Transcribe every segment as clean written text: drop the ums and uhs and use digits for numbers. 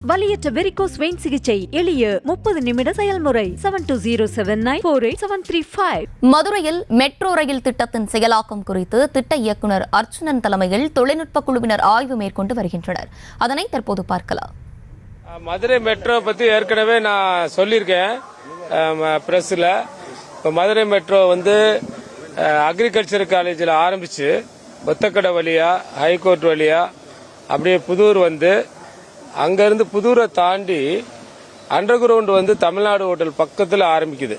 வலியற்ற varicose vein சிகிச்சை எளிய 30 நிமிட செயல்முறை 7209487335. மதுரையில் மெட்ரோ ரயில் திட்டத்தின் செயலாக்கம் குறித்து திட்ட இயக்குநர் அர்ச்சுனன் தலைமையில் தொழில்நுட்ப குழுவினர் ஆய்வு மேற்கொண்டு வருகின்றனர். அதனை தற்போது பார்க்கலாம். மதுரை மெட்ரோ பத்தி ஏற்கனவே நான் சொல்லியிருக்கேன் பிரஸ்ல. இப்போ மதுரை மெட்ரோ அக்ரிகல்ச்சர் காலேஜில் ஆரம்பிச்சு ஒத்தக்கடை வழியா ஹைகோர்ட் வழியா அப்படியே புதூர் அங்கிருந்து புதூரை தாண்டி அண்டர் கிரவுண்ட் தமிழ்நாடு ஹோட்டல் பக்கத்தில் ஆரம்பிக்குது.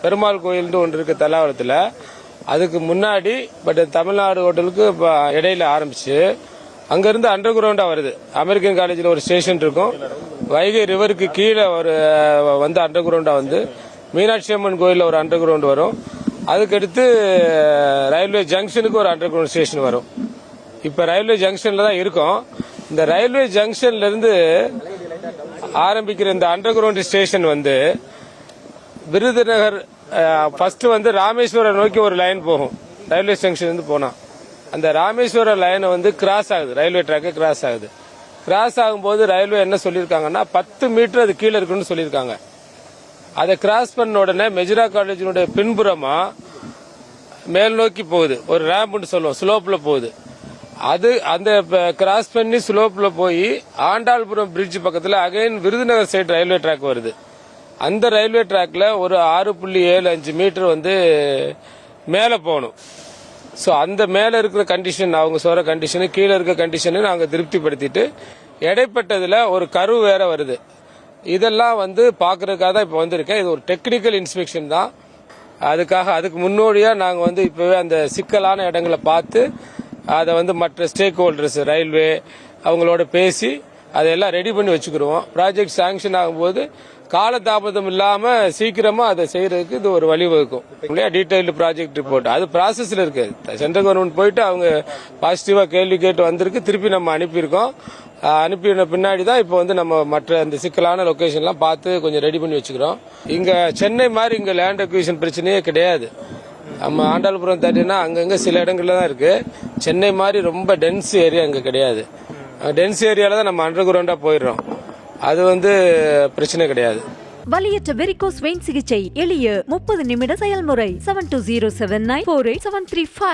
பெருமாள் கோயில் ஒன்று இருக்கு தல்லாவரத்தில், அதுக்கு முன்னாடி பட் தமிழ்நாடு ஹோட்டலுக்கு இடையில ஆரம்பிச்சு அங்கிருந்து அண்டர் கிரவுண்டா வருது. அமெரிக்கன் காலேஜில் ஒரு ஸ்டேஷன் இருக்கும், வைகை ரிவருக்கு கீழே ஒரு அண்டர் கிரவுண்டா மீனாட்சி அம்மன் கோயிலில் ஒரு அண்டர் கிரவுண்ட் வரும். அதுக்கடுத்து ரயில்வே ஜங்ஷனுக்கு ஒரு அண்டர் கிரவுண்ட் ஸ்டேஷன் வரும். இப்ப ரயில்வே ஜங்ஷன்ல தான் இருக்கும். இந்த ரயில்வே ஜங்ஷன்ல இருந்து ஆரம்பிக்கிற இந்த under ground station Virudhunagar first Rameswaram நோக்கி ஒரு லைன் போகும். ரயில்வே ஜங்ஷன் இருந்து போனா அந்த ராமேஸ்வரம் லைனை கிராஸ் ஆகுது, ரயில்வே ட்ராக்கை கிராஸ் ஆகுது. கிராஸ் ஆகும்போது ரயில்வே என்ன சொல்லியிருக்காங்கன்னா 10 மீட்டர் அது கீழே இருக்குன்னு சொல்லியிருக்காங்க. அதை கிராஸ் பண்ண உடனே மெஜிரா காலேஜினுடைய பின்புறமா மேல் நோக்கி போகுது, ஒரு ரேம்ப்னு சொல்லுவோம், ஸ்லோப்ல போகுது. அது அந்த கிராஸ் பண்ணி ஸ்லோப்ல போய் ஆண்டாள்புரம் பிரிட்ஜ் பக்கத்தில் again Virudhunagar side railway track வருது. அந்த ரயில்வே ட்ராக்ல ஒரு 6.75 மீட்டர் மேல போகணும். ஸோ அந்த மேல இருக்கிற கண்டிஷன், அவங்க சொல்ற கண்டிஷனு, கீழே இருக்க கண்டிஷனு நாங்கள் திருப்திப்படுத்திட்டு இடைப்பட்டதுல ஒரு கரு வேற வருது. இதெல்லாம் பாக்குறதுக்காக தான் இப்ப வந்திருக்கேன். இது ஒரு டெக்னிக்கல் இன்ஸ்பெக்ஷன் தான். அதுக்கு முன்னோடியா நாங்க இப்பவே அந்த சிக்கலான இடங்களை பார்த்து அதை மற்ற ஸ்டேக் ஹோல்டர்ஸ் ரயில்வே அவங்களோட பேசி அதையெல்லாம் ரெடி பண்ணி வச்சுக்கிடுவோம். ப்ராஜெக்ட் சாங்ஷன் ஆகும்போது காலதாமதம் இல்லாம சீக்கிரமா அதை செய்யறதுக்கு இது ஒரு வழிவகுக்கும். டீடைல்டு ப்ராஜெக்ட் ரிப்போர்ட் அது ப்ராசஸ்ல இருக்கு. சென்ட்ரல் கவர்மெண்ட் போயிட்டு அவங்க பாசிட்டிவா கேள்வி கேட்டு வந்திருக்கு, திருப்பி நம்ம அனுப்பியிருக்கோம். அனுப்பின பின்னாடி தான் இப்போ நம்ம மற்ற அந்த சிக்கலான லொகேஷன்லாம் பார்த்து கொஞ்சம் ரெடி பண்ணி வச்சுக்கிறோம். இங்க சென்னை மாதிரி இங்க லேண்ட் அக்விசிஷன் பிரச்சனையே கிடையாது. நம்ம ஆண்டாள்புரம் தாண்டினா அங்கங்க சில இடங்கள்ல தான் இருக்கு. சென்னை மாதிரி ரொம்ப டென்ஸ் ஏரியா அங்க கிடையாது. டென்ஸ் ஏரியால தான் நம்ம அண்டர் கிரவுண்டா போயிடுறோம். அது பிரச்சனை கிடையாது. வலியற்ற வெரிகோஸ் வெயின் சிகிச்சை எளிய 30 நிமிட செயல்முறை 7209487335.